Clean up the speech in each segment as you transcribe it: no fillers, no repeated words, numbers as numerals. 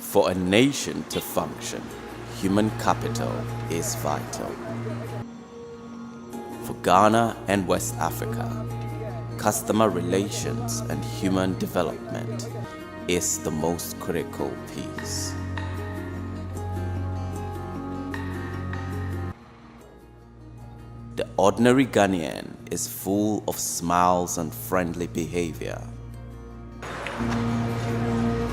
For a nation to function, human capital is vital. For Ghana and West Africa, customer relations and human development is the most critical piece. The ordinary Ghanaian is full of smiles and friendly behavior.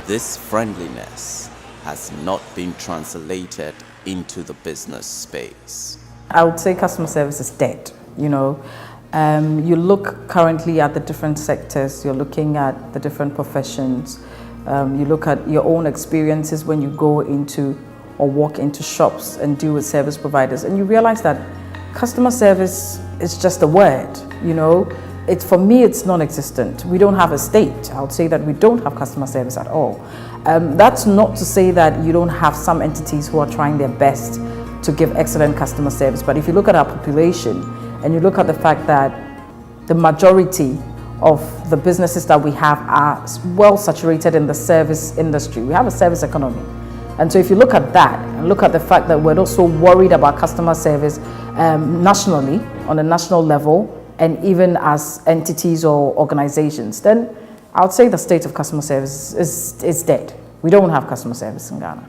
This friendliness has not been translated into the business space. I would say customer service is dead. You look currently at the different sectors, you're looking at the different professions, you look at your own experiences when you go into or walk into shops and deal with service providers, and you realize that customer service is just a word. For me, it's non-existent. We don't have a state. I would say that we don't have customer service at all. That's not to say that you don't have some entities who are trying their best to give excellent customer service. But if you look at our population and you look at the fact that the majority of the businesses that we have are well saturated in the service industry, we have a service economy. And so if you look at that and look at the fact that we're also worried about customer service nationally, on a national level, and even as entities or organizations, then I would say the state of customer service is dead. We don't have customer service in Ghana.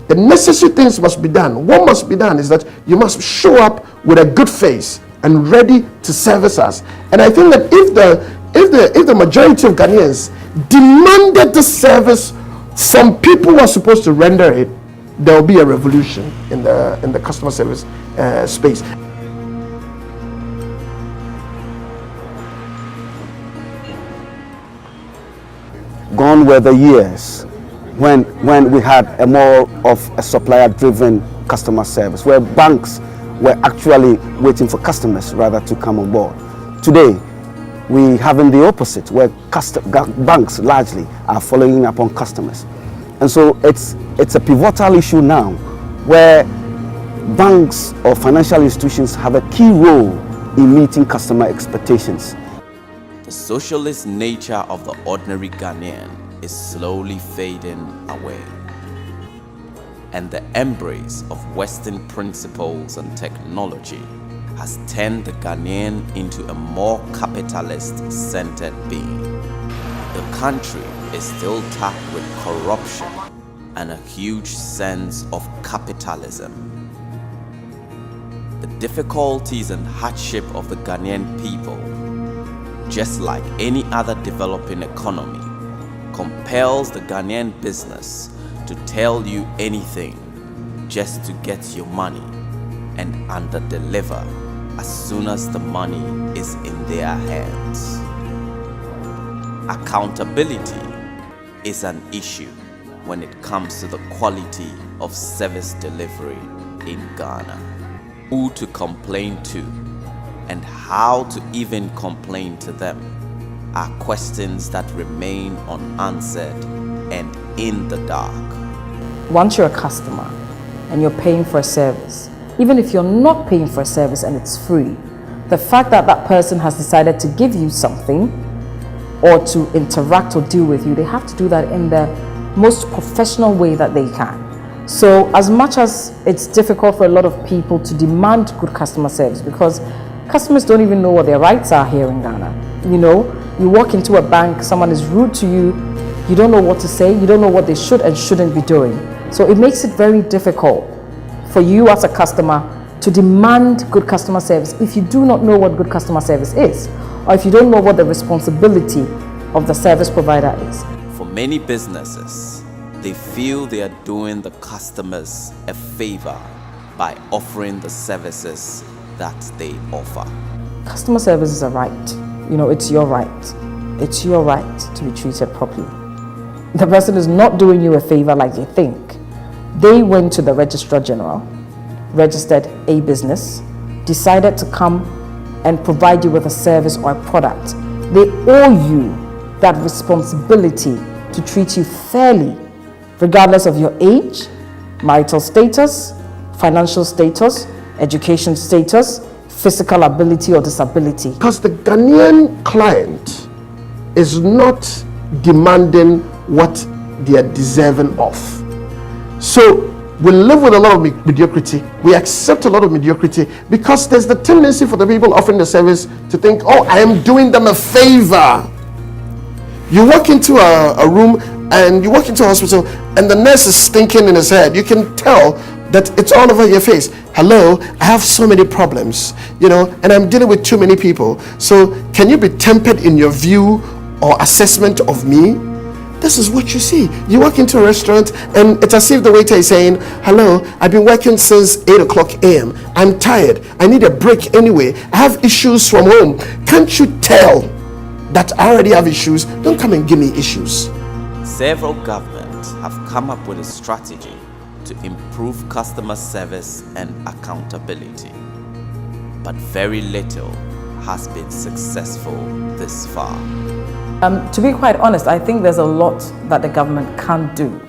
The necessary things must be done. What must be done is that you must show up with a good face and ready to service us. And I think that if the majority of Ghanaians demanded the service from people who are supposed to render it, there will be a revolution in the customer service space. Gone were the years when we had a more of a supplier-driven customer service, where banks were actually waiting for customers rather to come on board. Today, we having the opposite, where banks largely are following up on customers. And so it's a pivotal issue now where banks or financial institutions have a key role in meeting customer expectations. The socialist nature of the ordinary Ghanaian is slowly fading away, and the embrace of Western principles and technology has turned the Ghanaian into a more capitalist-centered being. The country is still tagged with corruption and a huge sense of capitalism. The difficulties and hardship of the Ghanaian people, just like any other developing economy, compels the Ghanaian business to tell you anything just to get your money and under-deliver as soon as the money is in their hands. Accountability is an issue when it comes to the quality of service delivery in Ghana. Who to complain to and how to even complain to them are questions that remain unanswered and in the dark. Once you're a customer and you're paying for a service, even if you're not paying for a service and it's free, the fact that that person has decided to give you something or to interact or deal with you, they have to do that in the most professional way that they can. So as much as it's difficult for a lot of people to demand good customer service, because customers don't even know what their rights are here in Ghana. You walk into a bank, someone is rude to you, you don't know what to say, you don't know what they should and shouldn't be doing. So it makes it very difficult for you as a customer to demand good customer service if you do not know what good customer service is, or if you don't know what the responsibility of the service provider is. For many businesses, they feel they are doing the customers a favor by offering the services that they offer. Customer service is a right. It's your right. It's your right to be treated properly. The person is not doing you a favor like you think. They went to the Registrar General, registered a business, decided to come and provide you with a service or a product. They owe you that responsibility to treat you fairly, regardless of your age, marital status, financial status, education status, physical ability or disability. Because the Ghanaian client is not demanding what they are deserving of. So we live with a lot of mediocrity. We accept a lot of mediocrity because there's the tendency for the people offering the service to think, oh, I am doing them a favor. You walk into a room and you walk into a hospital and the nurse is stinking in his head. You can tell that it's all over your face. Hello, I have so many problems, and I'm dealing with too many people. So can you be tempered in your view or assessment of me? This is what you see. You walk into a restaurant and it's as if the waiter is saying, hello, I've been working since 8 o'clock a.m. I'm tired. I need a break anyway. I have issues from home. Can't you tell that I already have issues? Don't come and give me issues. Several governments have come up with a strategy to improve customer service and accountability, but very little has been successful this far. To be quite honest, I think there's a lot that the government can do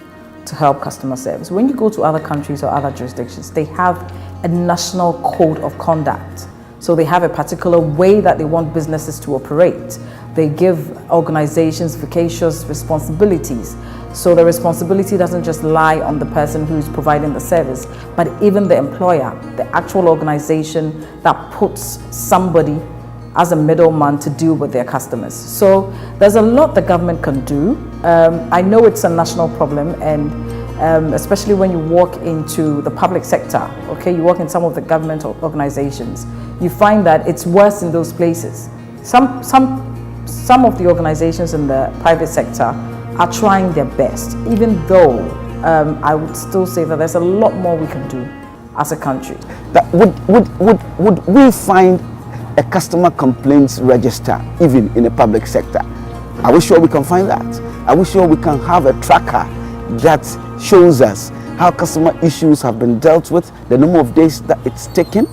to help customer service. When you go to other countries or other jurisdictions, they have a national code of conduct. So they have a particular way that they want businesses to operate. They give organizations vacacious responsibilities. So the responsibility doesn't just lie on the person who's providing the service, but even the employer, the actual organization that puts somebody as a middleman to deal with their customers. So there's a lot the government can do. I know it's a national problem, and especially when you walk into the public sector, okay, you walk in some of the government organizations, you find that it's worse in those places. Some of the organizations in the private sector are trying their best, even though I would still say that there's a lot more we can do as a country. That would we find a customer complaints register even in the public sector? Are we sure we can find that? Are we sure we can have a tracker that shows us how customer issues have been dealt with, the number of days that it's taken?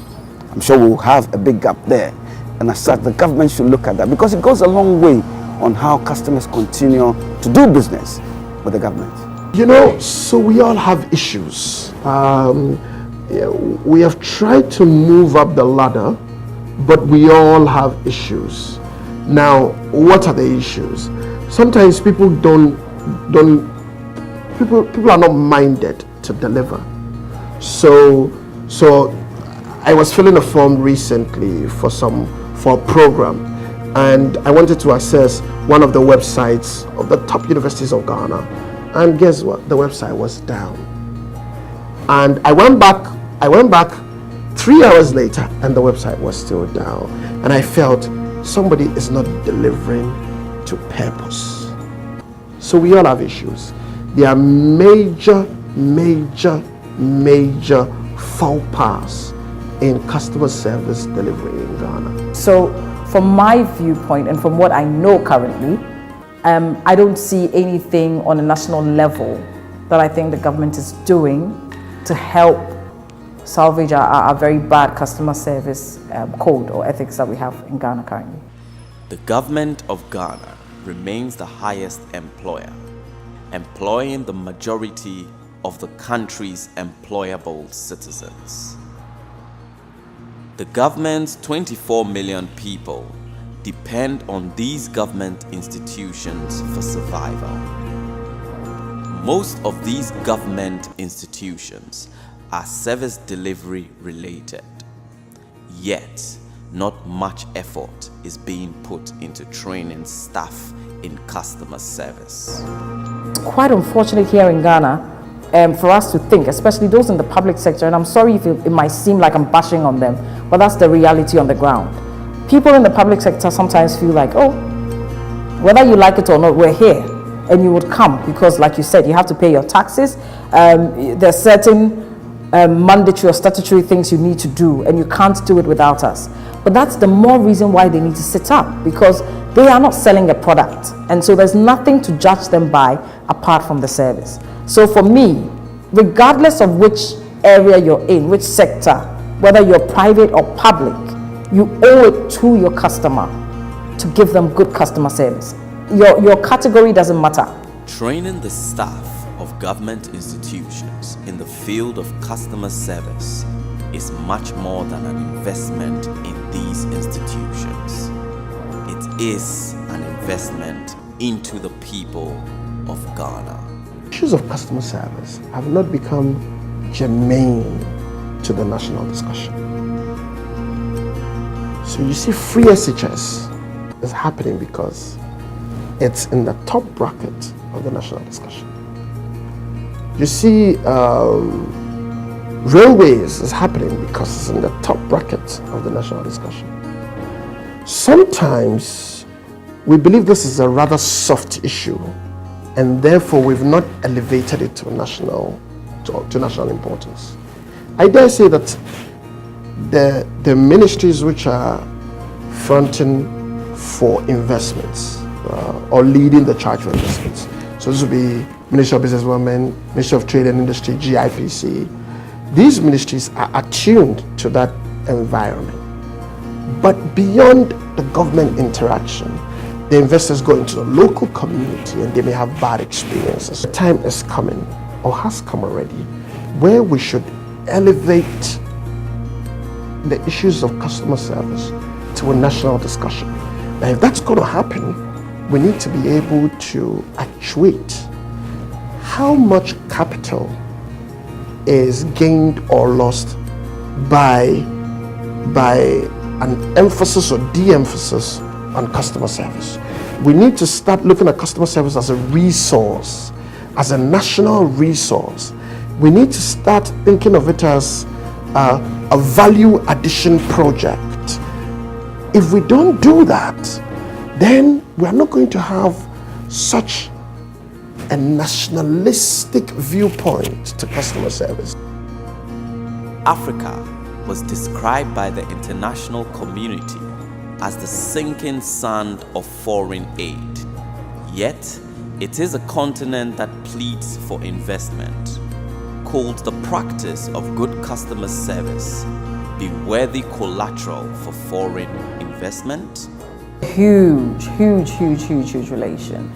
I'm sure we'll have a big gap there. And as such, the government should look at that, because it goes a long way on how customers continue to do business with the government. So we all have issues. We have tried to move up the ladder, but we all have issues. Now, what are the issues? Sometimes people people are not minded to deliver. So I was filling a form recently for a program, and I wanted to access one of the websites of the top universities of Ghana, and guess what? The website was down. And I went back 3 hours later, and the website was still down. And I felt somebody is not delivering to purpose. So we all have issues. There are major faux pas in customer service delivery in Ghana. So from my viewpoint and from what I know currently, I don't see anything on a national level that I think the government is doing to help salvage our very bad customer service code or ethics that we have in Ghana currently. The government of Ghana remains the highest employer, employing the majority of the country's employable citizens. The government's 24 million people depend on these government institutions for survival. Most of these government institutions are service delivery related, yet not much effort is being put into training staff in customer service. It's quite unfortunate here in Ghana for us to think, especially those in the public sector, and I'm sorry if it might seem like I'm bashing on them, but that's the reality on the ground. People in the public sector sometimes feel like, oh, whether you like it or not, we're here. And you would come because, like you said, you have to pay your taxes. There's certain mandatory or statutory things you need to do, and you can't do it without us. But that's the more reason why they need to sit up, because they are not selling a product. And so there's nothing to judge them by apart from the service. So for me, regardless of which area you're in, which sector, whether you're private or public, you owe it to your customer to give them good customer service. Your category doesn't matter. Training the staff of government institutions in the field of customer service is much more than an investment in these institutions. It is an investment investment into the people of Ghana. Issues of customer service have not become germane to the national discussion. So you see, free SHS is happening because it's in the top bracket of the national discussion. You see, railways is happening because it's in the top bracket of the national discussion. Sometimes we believe this is a rather soft issue, and therefore we've not elevated it to national importance. I dare say that the ministries which are fronting for investments or leading the charge for investments, so this will be Ministry of Business Development, Ministry of Trade and Industry, GIPC. These ministries are attuned to that environment. But beyond the government interaction, the investors go into the local community and they may have bad experiences. The time is coming, or has come already, where we should elevate the issues of customer service to a national discussion. Now, if that's going to happen, we need to be able to actuate how much capital is gained or lost by an emphasis or de-emphasis on customer service. We need to start looking at customer service as a resource, as a national resource. We need to start thinking of it as a value addition project. If we don't do that, then we are not going to have such a nationalistic viewpoint to customer service. Africa was described by the international community as the sinking sand of foreign aid. Yet, it is a continent that pleads for investment. Could the practice of good customer service be worthy collateral for foreign investment? Huge relation.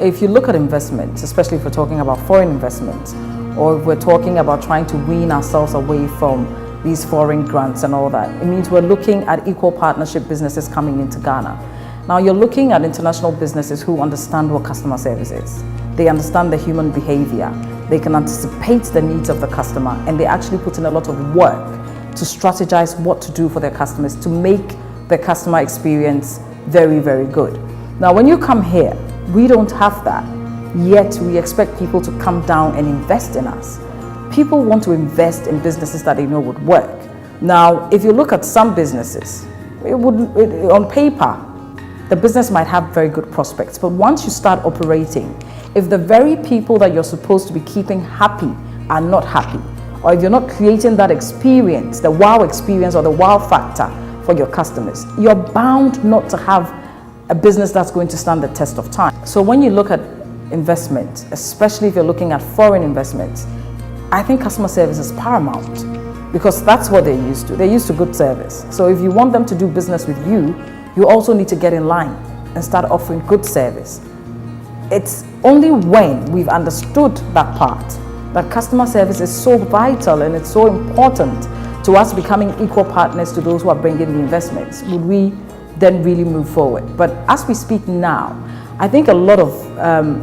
If you look at investments, especially if we're talking about foreign investments, or if we're talking about trying to wean ourselves away from these foreign grants and all that, it means we're looking at equal partnership businesses coming into Ghana. Now you're looking at international businesses who understand what customer service is. They understand the human behavior. They can anticipate the needs of the customer, and they actually put in a lot of work to strategize what to do for their customers to make the customer experience very, very good. Now, when you come here, we don't have that, yet we expect people to come down and invest in us. People want to invest in businesses that they know would work. Now, if you look at some businesses, on paper, the business might have very good prospects, but once you start operating, if the very people that you're supposed to be keeping happy are not happy, or if you're not creating that experience, the wow experience or the wow factor for your customers, you're bound not to have a business that's going to stand the test of time. So when you look at investment, especially if you're looking at foreign investments, I think customer service is paramount, because that's what they're used to. They're used to good service. So if you want them to do business with you, you also need to get in line and start offering good service. It's only when we've understood that part, that customer service is so vital and it's so important to us becoming equal partners to those who are bringing the investments, would we then really move forward. But as we speak now, I think a lot of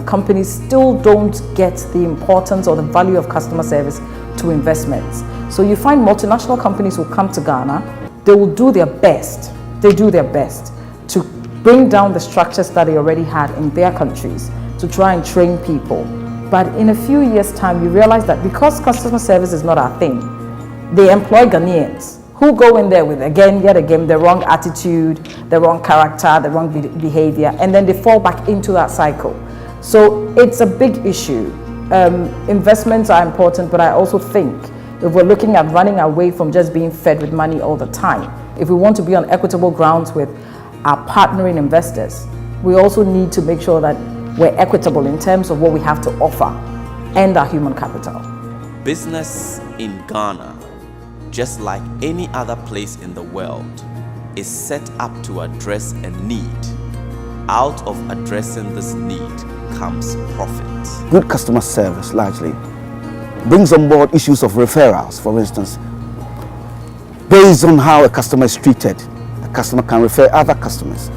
companies still don't get the importance or the value of customer service to investments. So you find multinational companies will come to Ghana, they will do their best, to bring down the structures that they already had in their countries to try and train people. But in a few years' time, you realize that because customer service is not our thing, they employ Ghanaians who go in there with, yet again, the wrong attitude, the wrong character, the wrong behavior, and then they fall back into that cycle. So it's a big issue. Investments are important, but I also think if we're looking at running away from just being fed with money all the time, if we want to be on equitable grounds with our partnering investors, we also need to make sure that we're equitable in terms of what we have to offer and our human capital. Business in Ghana, just like any other place in the world, is set up to address a need. Out of addressing this need comes profit. Good customer service largely brings on board issues of referrals. For instance, based on how a customer is treated, a customer can refer other customers.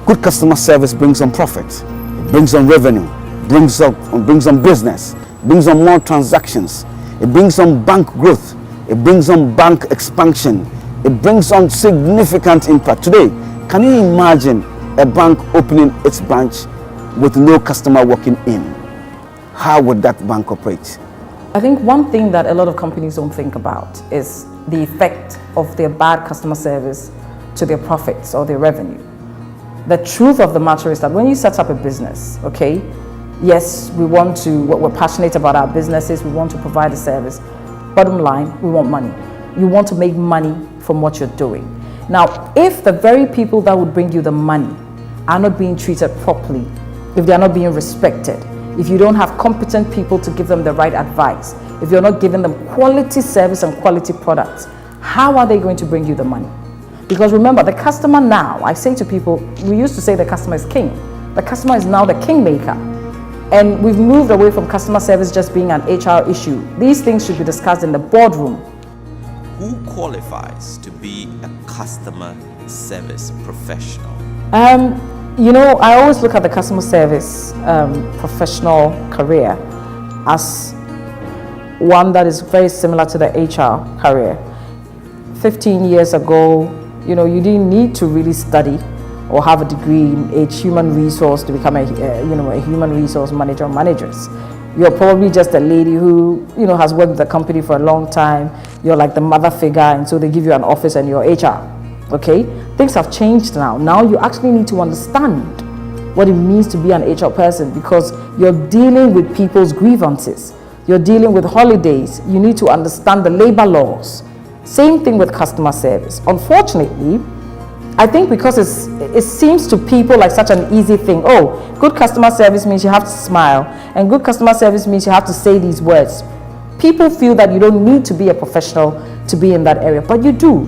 Good customer service brings on profit, it brings on revenue, brings on business, brings on more transactions, it brings on bank growth, it brings on bank expansion, it brings on significant impact. Today, can you imagine a bank opening its branch with no customer walking in? How would that bank operate? I think one thing that a lot of companies don't think about is the effect of their bad customer service to their profits or their revenue. The truth of the matter is that when you set up a business, okay, yes, we're passionate about our businesses, we want to provide a service. Bottom line, we want money. You want to make money from what you're doing. Now, if the very people that would bring you the money are not being treated properly, if they are not being respected, if you don't have competent people to give them the right advice, if you're not giving them quality service and quality products, how are they going to bring you the money? Because remember, the customer now, I say to people, we used to say the customer is king. The customer is now the kingmaker. And we've moved away from customer service just being an HR issue. These things should be discussed in the boardroom. Who qualifies to be a customer service professional? I always look at the customer service professional career as one that is very similar to the HR career. 15 years ago, you didn't need to really study or have a degree in human resource to become a human resource manager or managers. You're probably just a lady who, has worked with the company for a long time. You're like the mother figure, and so they give you an office and you're HR. Okay? Things have changed now. Now you actually need to understand what it means to be an HR person, because you're dealing with people's grievances. You're dealing with holidays. You need to understand the labor laws. Same thing with customer service. Unfortunately, I think because it seems to people like such an easy thing. Oh, good customer service means you have to smile, and good customer service means you have to say these words. People feel that you don't need to be a professional to be in that area, but you do.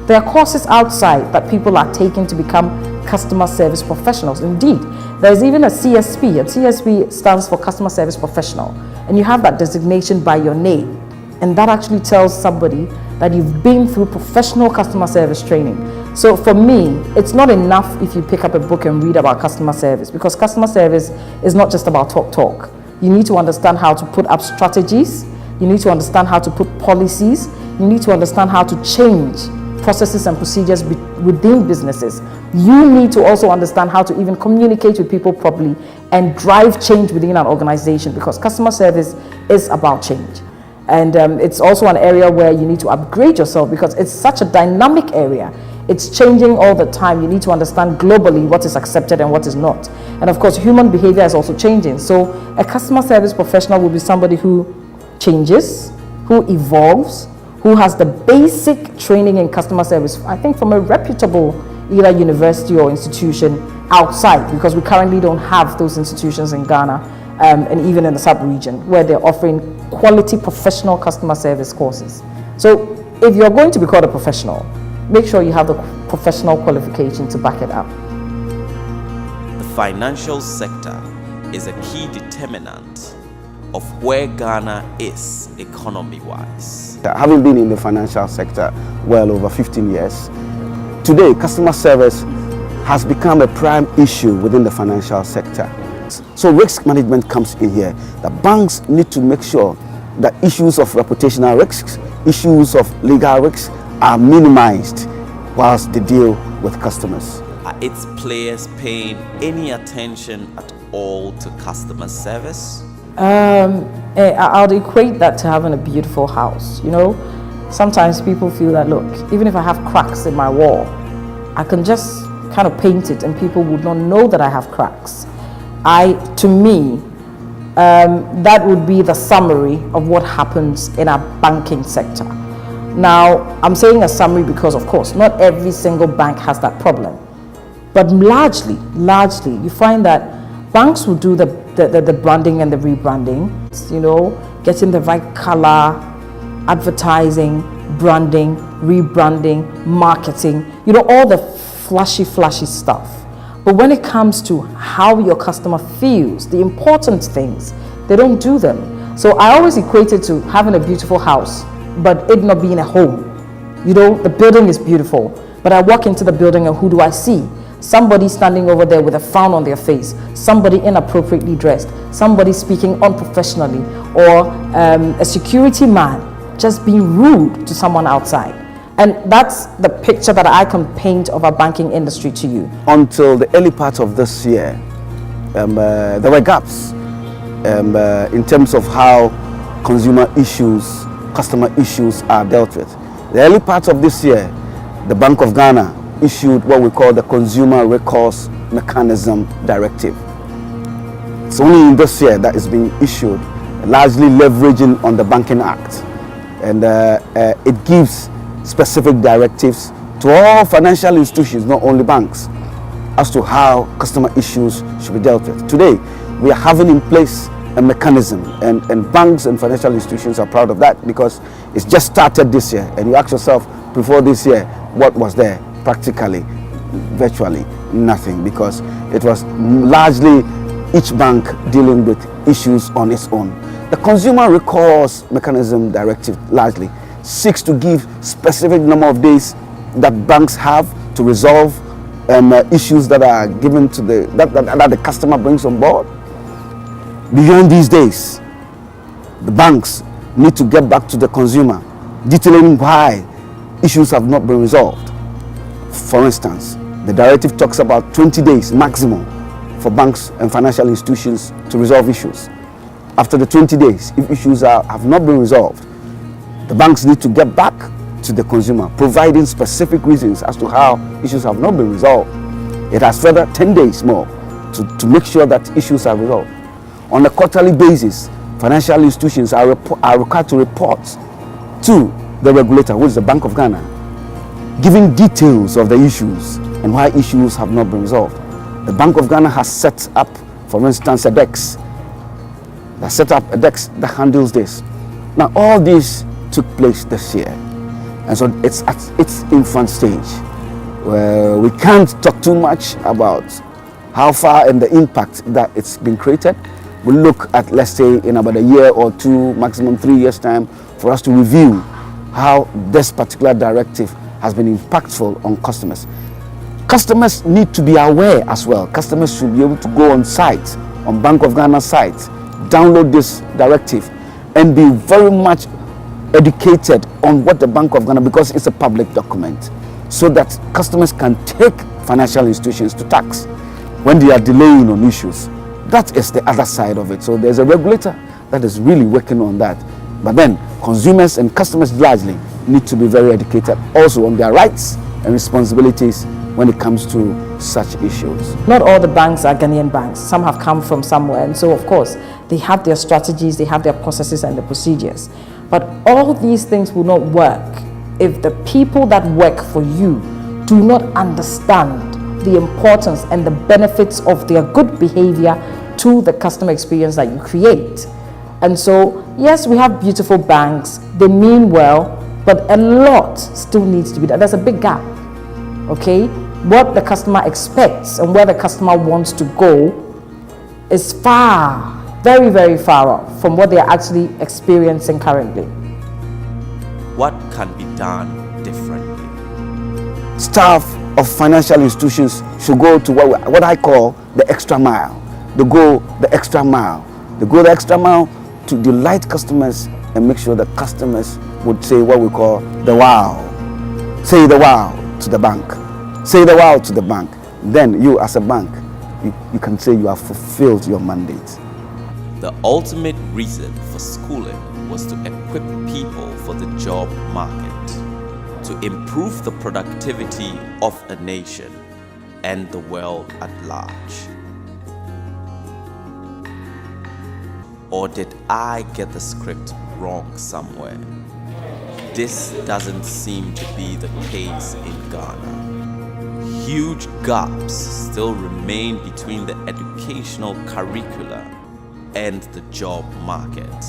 There are courses outside that people are taking to become customer service professionals. Indeed, there's even a CSP. A CSP stands for Customer Service Professional, and you have that designation by your name, and that actually tells somebody that you've been through professional customer service training. So for me, it's not enough if you pick up a book and read about customer service, because customer service is not just about talk. You need to understand how to put up strategies. You need to understand how to put policies. You need to understand how to change processes and procedures within businesses. You need to also understand how to even communicate with people properly and drive change within an organization, because customer service is about change. And it's also an area where you need to upgrade yourself, because it's such a dynamic area. It's changing all the time. You need to understand globally what is accepted and what is not. And of course, human behavior is also changing. So a customer service professional will be somebody who changes, who evolves, who has the basic training in customer service, I think from a reputable either university or institution outside, because we currently don't have those institutions in Ghana and even in the sub-region where they're offering quality professional customer service courses. So if you're going to be called a professional, make sure you have the professional qualification to back it up. The financial sector is a key determinant of where Ghana is economy-wise. Having been in the financial sector well over 15 years, today customer service has become a prime issue within the financial sector. So risk management comes in here. The banks need to make sure that issues of reputational risks, issues of legal risks are minimized whilst they deal with customers. Are its players paying any attention at all to customer service? I'll equate that to having a beautiful house. Sometimes people feel that, look, even if I have cracks in my wall, I can just kind of paint it and people would not know that I have cracks. To me, that would be the summary of what happens in our banking sector. Now, I'm saying a summary because, of course, not every single bank has that problem. But largely, you find that banks will do the branding and the rebranding, getting the right color, advertising, branding, rebranding, marketing, all the flashy stuff. But when it comes to how your customer feels, the important things, they don't do them. So I always equate it to having a beautiful house, but it not being a home. The building is beautiful, but I walk into the building and who do I see? somebody standing over there with a frown on their face, somebody inappropriately dressed, somebody speaking unprofessionally, or a security man just being rude to someone outside. And that's the picture that I can paint of our banking industry to you. Until the early part of this year, there were gaps in terms of how consumer issues, customer issues are dealt with. The early part of this year, the Bank of Ghana issued what we call the Consumer Recourse Mechanism Directive. It's only in this year that it's been issued, largely leveraging on the Banking Act. And it gives specific directives to all financial institutions, not only banks, as to how customer issues should be dealt with. Today, we are having in place a mechanism, and banks and financial institutions are proud of that because it's just started this year. And you ask yourself, before this year, what was there? Practically, virtually nothing, because it was largely each bank dealing with issues on its own. The Consumer Recourse Mechanism Directive largely seeks to give specific number of days that banks have to resolve issues that are given to that the customer brings on board. Beyond these days, the banks need to get back to the consumer, detailing why issues have not been resolved. For instance, the directive talks about 20 days maximum for banks and financial institutions to resolve issues. After the 20 days, if issues have not been resolved, the banks need to get back to the consumer, providing specific reasons as to how issues have not been resolved. It has further 10 days more to make sure that issues are resolved. On a quarterly basis, financial institutions are required to report to the regulator, which is the Bank of Ghana, giving details of the issues and why issues have not been resolved. The Bank of Ghana has set up, for instance, a desk that handles this. Now, all this took place this year, and so it's at its infant stage. We can't talk too much about how far and the impact that it's been created. We'll look at, let's say, in about a year or two, maximum 3 years' time, for us to review how this particular directive has been impactful on customers. Customers need to be aware as well. Customers should be able to go on site, on Bank of Ghana site, download this directive, and be very much educated on what the Bank of Ghana, because it's a public document, so that customers can take financial institutions to task when they are delaying on issues. That is the other side of it. So there's a regulator that is really working on that. But then consumers and customers largely need to be very educated also on their rights and responsibilities when it comes to such issues. Not all the banks are Ghanaian banks. Some have come from somewhere. And so, of course, they have their strategies, they have their processes and the procedures. But all these things will not work if the people that work for you do not understand the importance and the benefits of their good behavior to the customer experience that you create. And so, yes, we have beautiful banks, they mean well, but a lot still needs to be done. There's a big gap, okay? What the customer expects and where the customer wants to go is far, very, very far off from what they are actually experiencing currently. What can be done differently? Staff of financial institutions should go to what I call the extra mile. They go the extra mile. They go the extra mile to delight customers and make sure that customers would say what we call the wow. Say the wow to the bank. Say the wow to the bank. Then you as a bank, you can say you have fulfilled your mandate. The ultimate reason for schooling was to equip people for the job market, to improve the productivity of a nation and the world at large. Or did I get the script wrong somewhere? This doesn't seem to be the case in Ghana. Huge gaps still remain between the educational curricula and the job market.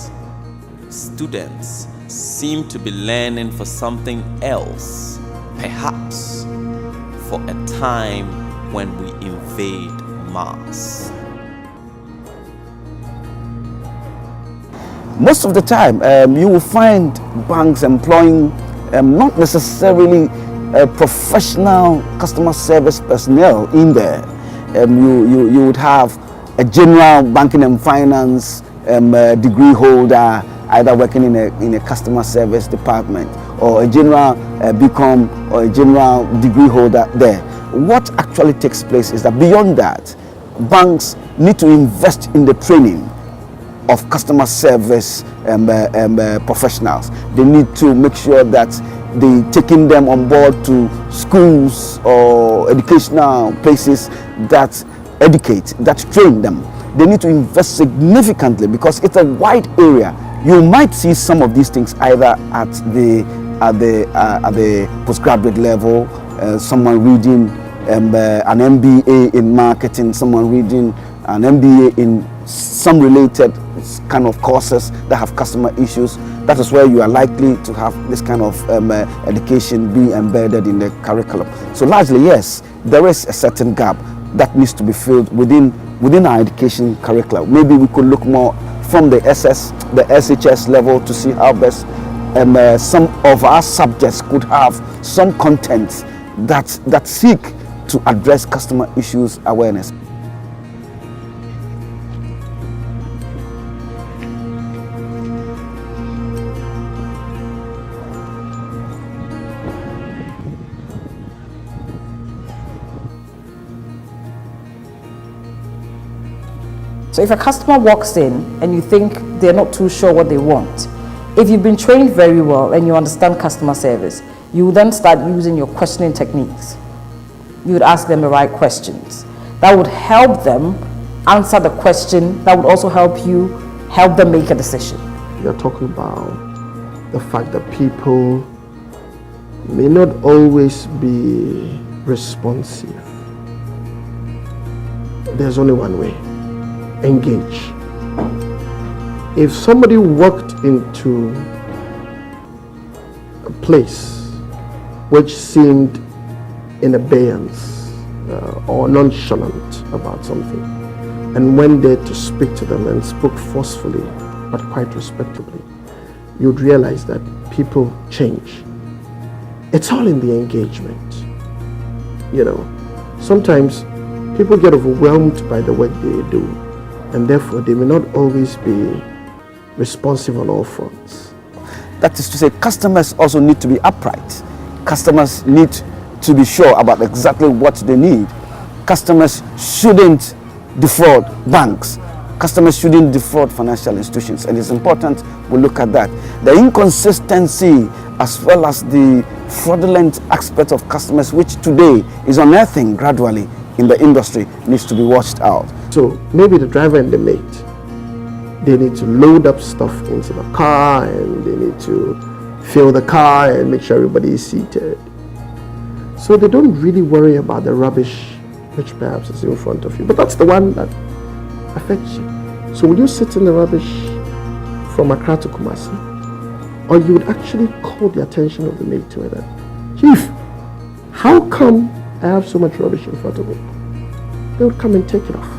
Students seem to be learning for something else, perhaps for a time when we invade Mars. Most of the time, you will find banks employing not necessarily professional customer service personnel in there. You would have a general banking and finance degree holder, either working in a customer service department, or a general BCom or a general degree holder there. What actually takes place is that beyond that, banks need to invest in the training of customer service professionals. They need to make sure that they taking them on board to schools or educational places that educate, that train them. They need to invest significantly because it's a wide area. You might see some of these things either at the postgraduate level, someone reading an MBA in marketing, someone reading an MBA in some related kind of courses that have customer issues. That is where you are likely to have this kind of education be embedded in the curriculum. So largely, yes, there is a certain gap that needs to be filled within our education curriculum. Maybe we could look more from the SHS level to see how best some of our subjects could have some content that seek to address customer issues awareness. So if a customer walks in and you think they're not too sure what they want, if you've been trained very well and you understand customer service, you will then start using your questioning techniques. You would ask them the right questions. That would help them answer the question. That would also help them make a decision. You're talking about the fact that people may not always be responsive. There's only one way: engage. If somebody walked into a place which seemed in abeyance or nonchalant about something and went there to speak to them and spoke forcefully but quite respectfully, you'd realize that people change. It's all in the engagement. You know, sometimes people get overwhelmed by the work they do, and therefore they may not always be responsive on all fronts. That is to say, customers also need to be upright. Customers need to be sure about exactly what they need. Customers shouldn't defraud banks. Customers shouldn't defraud financial institutions, and it's important we look at that. The inconsistency as well as the fraudulent aspect of customers, which today is unearthing gradually in the industry, needs to be watched out. So maybe the driver and the mate, they need to load up stuff into the car, and they need to fill the car and make sure everybody is seated. So they don't really worry about the rubbish which perhaps is in front of you. But that's the one that affects you. So will you sit in the rubbish from Accra to Kumasi? Or you would actually call the attention of the mate to it that, Chief, how come I have so much rubbish in front of me? They would come and take it off.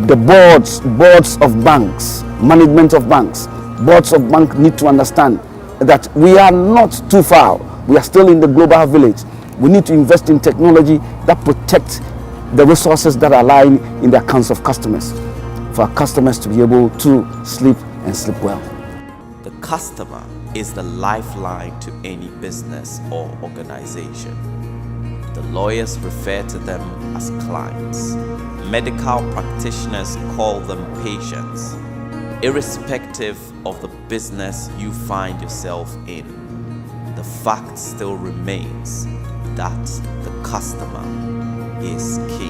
The boards of banks, management of banks, boards of banks need to understand that we are not too far. We are still in the global village. We need to invest in technology that protects the resources that are lying in the accounts of customers, for our customers to be able to sleep and sleep well. The customer is the lifeline to any business or organization. The lawyers refer to them as clients. Medical practitioners call them patients. Irrespective of the business you find yourself in, the fact still remains that the customer is king.